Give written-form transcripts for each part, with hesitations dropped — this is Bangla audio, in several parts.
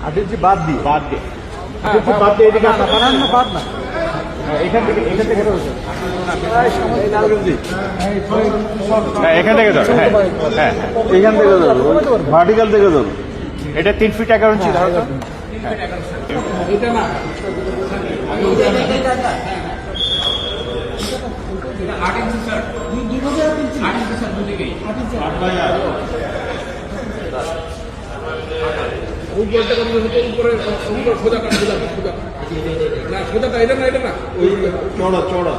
8 ইঞ্চি বাদ দিয়ে বাদ দিয়ে বাদ দিয়ে এদিকে বানান না বাদ না এখান থেকে রয়েছে এই লালগঞ্জি এখান থেকে ধরো। হ্যাঁ হ্যাঁ এখান থেকে ধরো ভার্টিক্যাল থেকে ধরো এটা 3 ফিট 11 ইঞ্চি ধরো তো। এটা না চড়া চড়া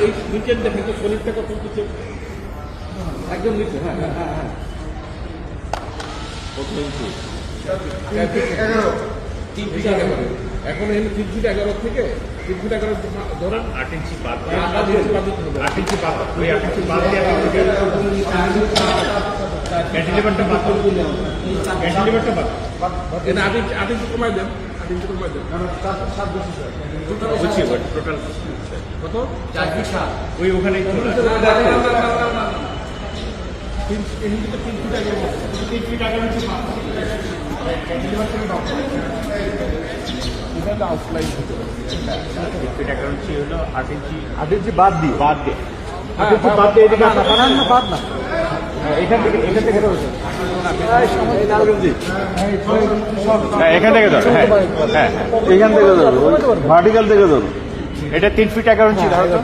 এই নিচের দেখেন তো শরীরটা কত কিছু একদম নিচে। হ্যাঁ হ্যাঁ হ্যাঁ হ্যাঁ এখন এই 3 ফিট 11 থেকে 3 ফিট 11 ধরেন 8 ইঞ্চি বাদ 8 ইঞ্চি বাদ দিতে হবে। 8 ইঞ্চি বাদ ওই 8 ইঞ্চি বাদ দিয়ে ক্যান্টিলিভারটা বাদ ক্যান্টিলিভারটা বাদ এটা 8 ইঞ্চি কমাই দেন 8 ইঞ্চি কমাই দেন বুঝছি টোটাল কত 4 ফিট 7 ওই ওখানেই চলে আসে। 3 ফিট 11 ইঞ্চি বাদ এটা আউটলাইন হতে হবে 3 ফিট 11 ইঞ্চি হলো 8 ইঞ্চি 8 ইঞ্চি বাদ দিয়ে বাদ দিয়ে বাদ দিয়ে এদিকে বানান না বাদ না এখান থেকে রয়েছে এই লালগঞ্জি এখান থেকে ধরো। হ্যাঁ হ্যাঁ এখান থেকে ধরো ভার্টিক্যাল থেকে ধরো এটা 3 ফিট 11 ইঞ্চি ধরো তো।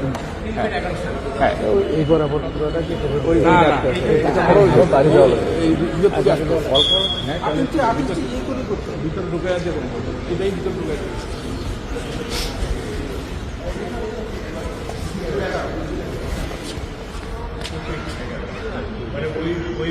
হ্যাঁ এই বরাবর পুরোটা কি করবে ওই ভিতরে ঢুকে আছে এটাই ভিতরে ঢুকে আছে মানে ওই